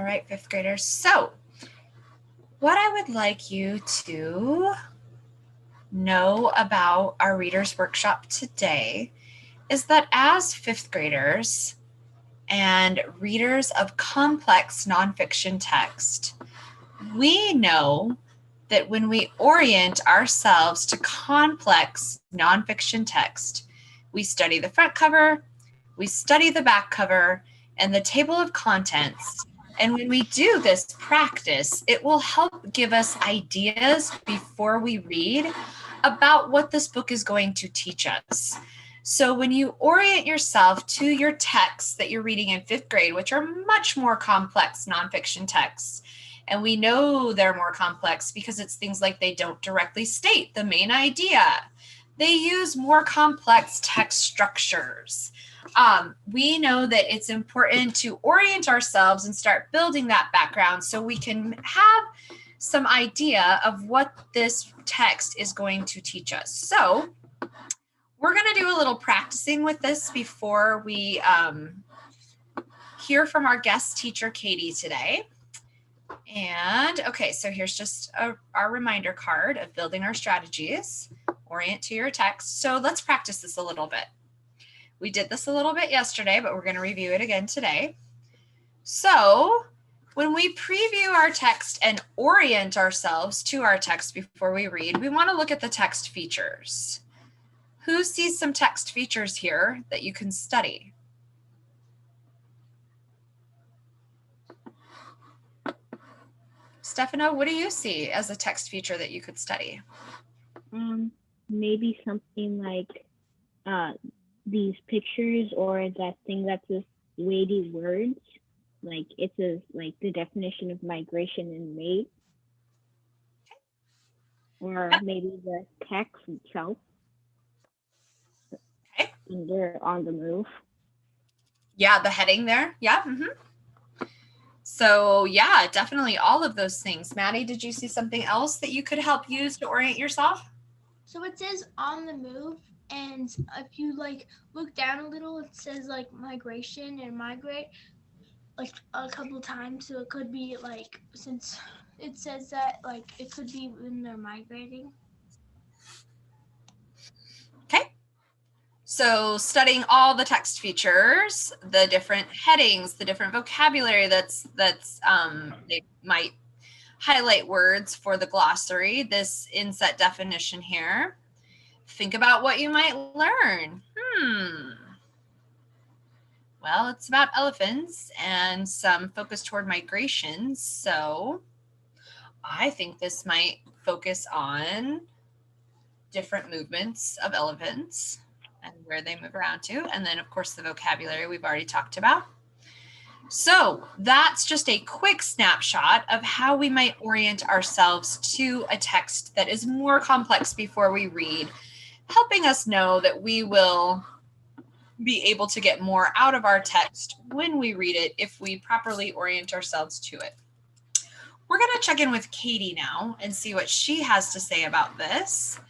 right, fifth graders. So what I would like you to know about our Readers Workshop today is that as fifth graders and readers of complex nonfiction text, we know that when we orient ourselves to complex nonfiction text, we study the front cover, we study the back cover, and the table of contents. And when we do this practice, it will help give us ideas before we read about what this book is going to teach us. So when you orient yourself to your texts that you're reading in fifth grade, which are much more complex nonfiction texts, and we know they're more complex because it's things like they don't directly state the main idea. They use more complex text structures. We know that it's important to orient ourselves and start building that background so we can have some idea of what this text is going to teach us. So we're going to do a little practicing with this before we hear from our guest teacher, Katie, today. And okay, so here's just our reminder card of building our strategies. Orient to your text. So let's practice this a little bit. We did this a little bit yesterday, but we're going to review it again today. So when we preview our text and orient ourselves to our text before we read, we want to look at the text features. Who sees some text features here that you can study? Stefano, what do you see as a text feature that you could study? Maybe something like these pictures or that thing that says weighty words. Like it says like the definition of migration and mate. Or maybe the text itself. Okay. And they're on the move. Yeah, the heading there. Yeah. So yeah, definitely all of those things. Maddie, did you see something else that you could help use to orient yourself? So it says on the move, and if you like look down a little, it says like migration and migrate like a couple times. So it could be like, since it says that, like it could be when they're migrating. Okay. So studying all the text features, the different headings, the different vocabulary that's they might highlight words for the glossary, this inset definition here. Think about what you might learn. Well, it's about elephants and some focus toward migration. So I think this might focus on different movements of elephants and where they move around to. And then, of course, the vocabulary we've already talked about. So that's just a quick snapshot of how we might orient ourselves to a text that is more complex before we read, helping us know that we will be able to get more out of our text when we read it if we properly orient ourselves to it. We're going to check in with Katie now and see what she has to say about this.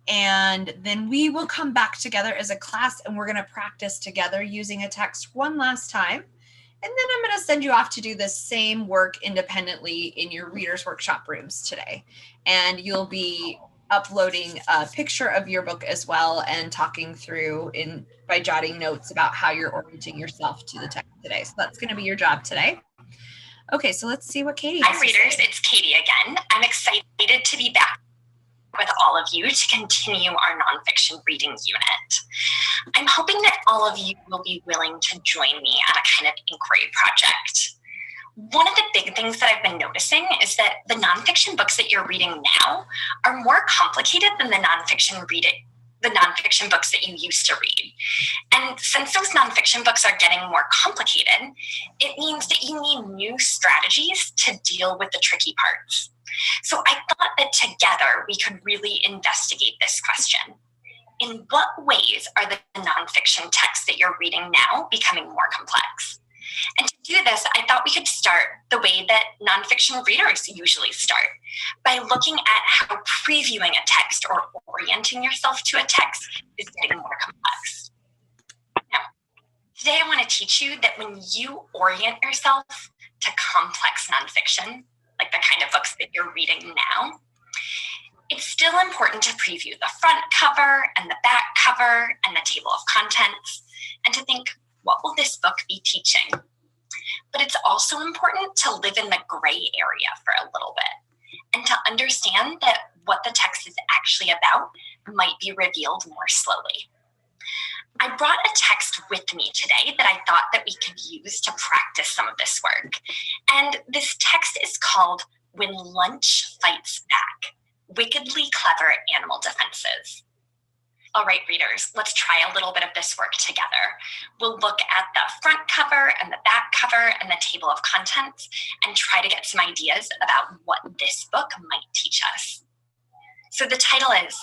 And then we will come back together as a class and we're going to practice together using a text one last time. And then I'm going to send you off to do the same work independently in your Readers Workshop rooms today. And you'll be uploading a picture of your book as well and talking through by jotting notes about how you're orienting yourself to the text today. So that's going to be your job today. Okay, so let's see what Katie has to say. Hi, readers. It's Katie again. I'm excited to be back with all of you to continue our nonfiction reading unit. I'm hoping that all of you will be willing to join me on a kind of inquiry project. One of the big things that I've been noticing is that the nonfiction books that you're reading now are more complicated than the nonfiction books that you used to read. And since those nonfiction books are getting more complicated, it means that you need new strategies to deal with the tricky parts. So I thought that together we could really investigate this question. In what ways are the nonfiction texts that you're reading now becoming more complex? And to do this, I thought we could start the way that nonfiction readers usually start, by looking at how previewing a text or orienting yourself to a text is getting more complex. Now, today I want to teach you that when you orient yourself to complex nonfiction, like the kind of books that you're reading now, it's still important to preview the front cover and the back cover and the table of contents and to think, what will this book be teaching? But it's also important to live in the gray area for a little bit and to understand that what the text is actually about might be revealed more slowly. I brought a text with me today that I thought that we could use to practice some of this work. And this text is called When Lunch Fights Back, Wickedly Clever Animal Defenses. All right, readers, let's try a little bit of this work together. We'll look at the front cover and the back cover and the table of contents and try to get some ideas about what this book might teach us. So the title is...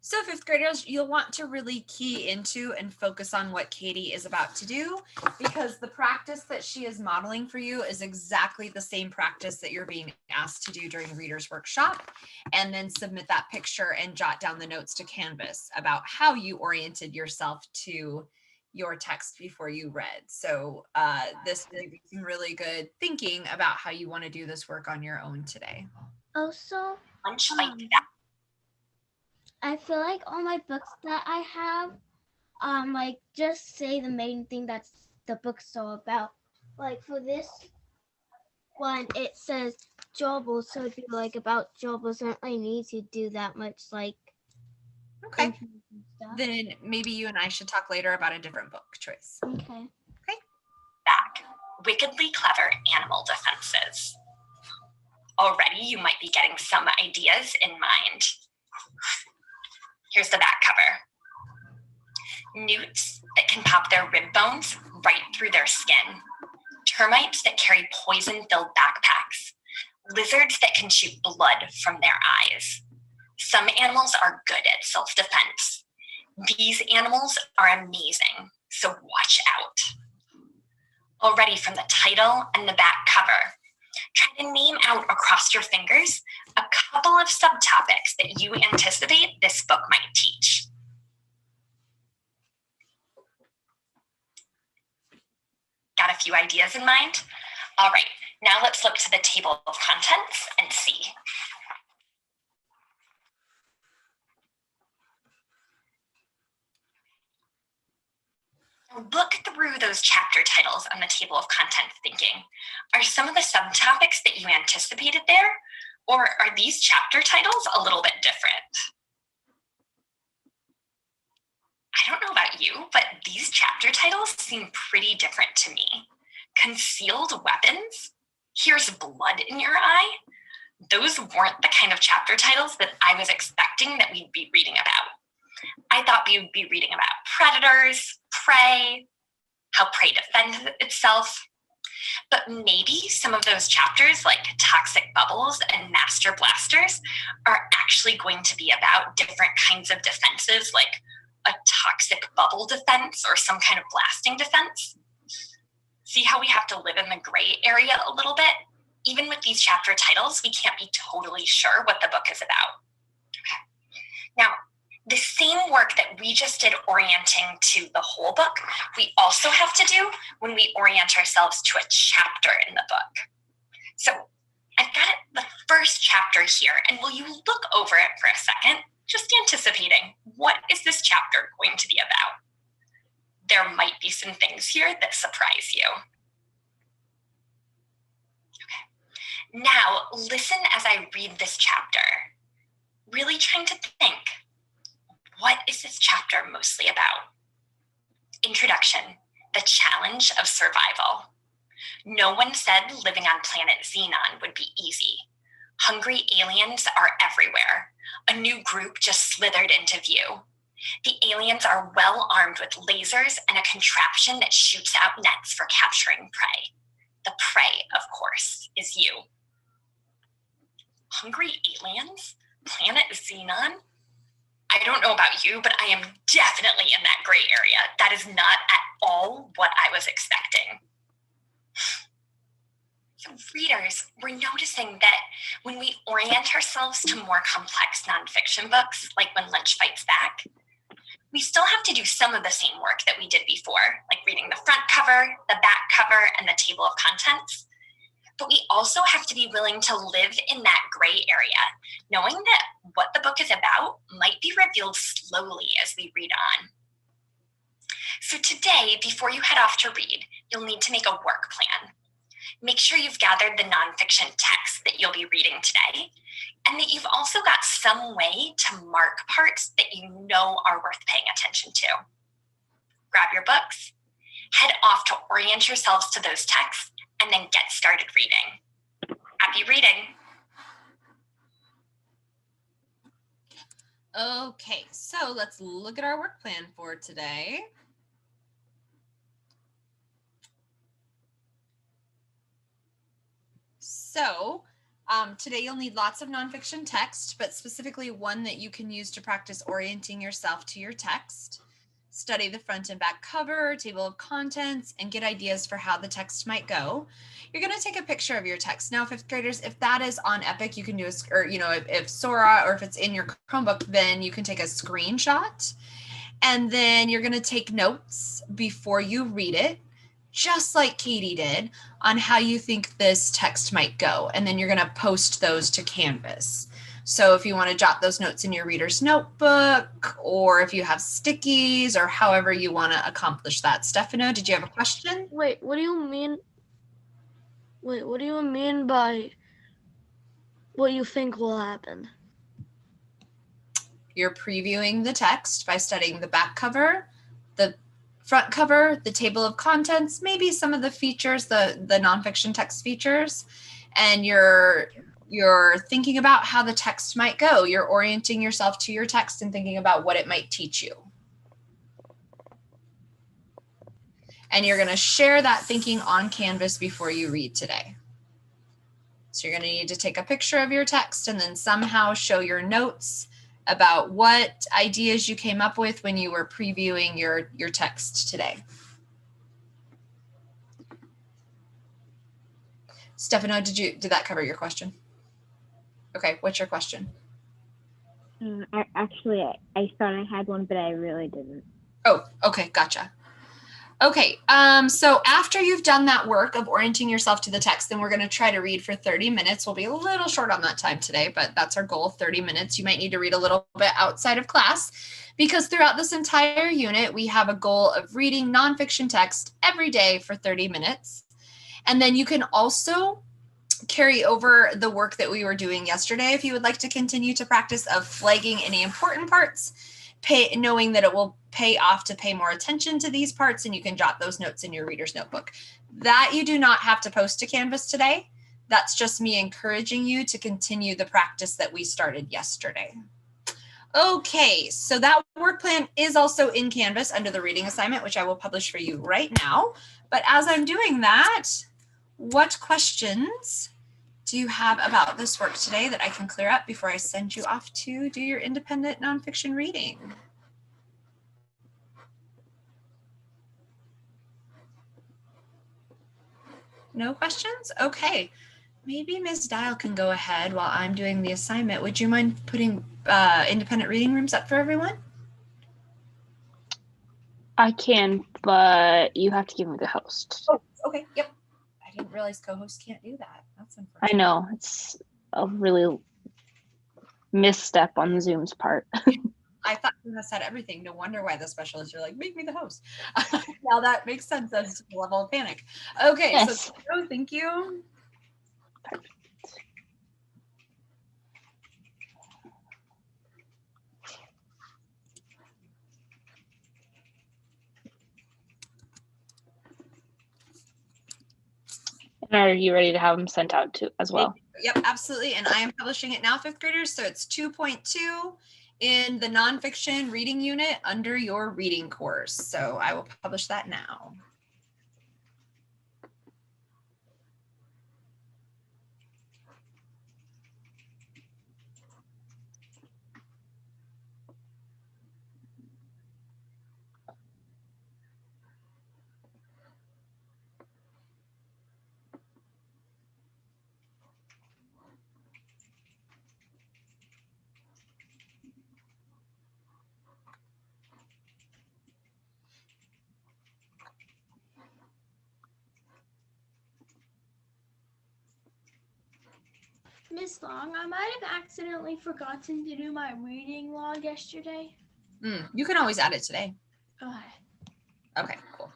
So fifth graders, you'll want to really key into and focus on what Katie is about to do, because the practice that she is modeling for you is exactly the same practice that you're being asked to do during Reader's Workshop, and then submit that picture and jot down the notes to Canvas about how you oriented yourself to your text before you read. So this will be some really good thinking about how you want to do this work on your own today. Also, Lunch Fight Back. I feel like all my books that I have, like just say the main thing that's the book's all about. Like for this one, it says gerbils, so it'd be like about gerbils. I don't really need to do that much like Okay. stuff. Then maybe you and I should talk later about a different book choice. Okay. Back, Wickedly Clever Animal Defenses. Already you might be getting some ideas in mind. Here's the back cover. Newts that can pop their rib bones right through their skin. Termites that carry poison-filled backpacks. Lizards that can shoot blood from their eyes. Some animals are good at self-defense. These animals are amazing, so watch out. Already from the title and the back cover, try to name out across your fingers a couple of subtopics that you anticipate this book might teach. Got a few ideas in mind? All right, now let's look to the table of contents and see. Look through those chapter titles on the table of contents thinking. Are some of the subtopics that you anticipated there? Or are these chapter titles a little bit different? I don't know about you, but these chapter titles seem pretty different to me. Concealed weapons? Here's blood in your eye? Those weren't the kind of chapter titles that I was expecting that we'd be reading about. I thought we would be reading about predators, prey, how prey defends itself. But maybe some of those chapters, like toxic bubbles and master blasters, are actually going to be about different kinds of defenses, like a toxic bubble defense or some kind of blasting defense. See how we have to live in the gray area a little bit? Even with these chapter titles, we can't be totally sure what the book is about. Okay. Now, the same work that we just did orienting to the whole book, we also have to do when we orient ourselves to a chapter in the book. So I've got the first chapter here, and will you look over it for a second, just anticipating, what is this chapter going to be about? There might be some things here that surprise you. Okay. Now, listen as I read this chapter, really trying to think, what is this chapter mostly about? Introduction, the challenge of survival. No one said living on planet Xenon would be easy. Hungry aliens are everywhere. A new group just slithered into view. The aliens are well armed with lasers and a contraption that shoots out nets for capturing prey. The prey, of course, is you. Hungry aliens? Planet Xenon? I don't know about you, but I am definitely in that gray area. That is not at all what I was expecting. So readers, we're noticing that when we orient ourselves to more complex nonfiction books, like When Lunch Fights Back, We still have to do some of the same work that we did before, like reading the front cover, the back cover, and the table of contents. But we also have to be willing to live in that gray area, knowing that what the book is about might be revealed slowly as we read on. So today, before you head off to read, you'll need to make a work plan. Make sure you've gathered the nonfiction text that you'll be reading today, and that you've also got some way to mark parts that you know are worth paying attention to. Grab your books, head off to orient yourselves to those texts, and then get started reading. Happy reading. Okay, so let's look at our work plan for today. So today you'll need lots of nonfiction text, but specifically one that you can use to practice orienting yourself to your text. Study the front and back cover, table of contents, and get ideas for how the text might go. You're going to take a picture of your text. Now, fifth graders, if that is on Epic, you can do if Sora or if it's in your Chromebook, then you can take a screenshot. And then you're going to take notes before you read it, just like Katie did, on how you think this text might go. And then you're going to post those to Canvas. So if you want to jot those notes in your reader's notebook, or if you have stickies, or however you want to accomplish that. Stefano, did you have a question? Wait, what do you mean? Wait, what do you mean by what you think will happen? You're previewing the text by studying the back cover, the front cover, the table of contents, maybe some of the features, the nonfiction text features, and you're thinking about how the text might go. You're orienting yourself to your text and thinking about what it might teach you. And you're going to share that thinking on Canvas before you read today. So you're going to need to take a picture of your text and then somehow show your notes about what ideas you came up with when you were previewing your text today. Stefano, did that cover your question? Okay, what's your question? I thought I had one, but I really didn't. Oh, okay, gotcha. Okay, so after you've done that work of orienting yourself to the text, then we're going to try to read for 30 minutes. We'll be a little short on that time today, but that's our goal, 30 minutes. You might need to read a little bit outside of class because throughout this entire unit, we have a goal of reading nonfiction text every day for 30 minutes. And then you can also carry over the work that we were doing yesterday if you would like to continue to practice of flagging any important parts, knowing that it will pay off to pay more attention to these parts, and you can jot those notes in your reader's notebook. That you do not have to post to Canvas today. That's just me encouraging you to continue the practice that we started yesterday. Okay, so that work plan is also in Canvas under the reading assignment, which I will publish for you right now. But as I'm doing that, what questions do you have about this work today that I can clear up before I send you off to do your independent nonfiction reading? No questions? Okay. Maybe Ms. Dial can go ahead while I'm doing the assignment. Would you mind putting independent reading rooms up for everyone? I can, but you have to give me the host. Oh, okay. Yep. I didn't realize co-hosts can't do that. That's unfortunate. I know. It's a really misstep on Zoom's part. I thought you had said everything. No wonder why the specialists are like, make me the host. Now that makes sense as to the level of panic. Okay, Yes. So thank you. Perfect. And are you ready to have them sent out to as well? Yep, absolutely. And I am publishing it now, fifth graders. So it's 2.2 in the nonfiction reading unit under your reading course. So I will publish that now. Miss Long, I might have accidentally forgotten to do my reading log yesterday. You can always add it today. Okay. Okay, cool.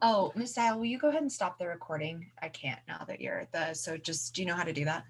Oh, Miss Dial, will you go ahead and stop the recording? I can't now that you're so just, do you know how to do that?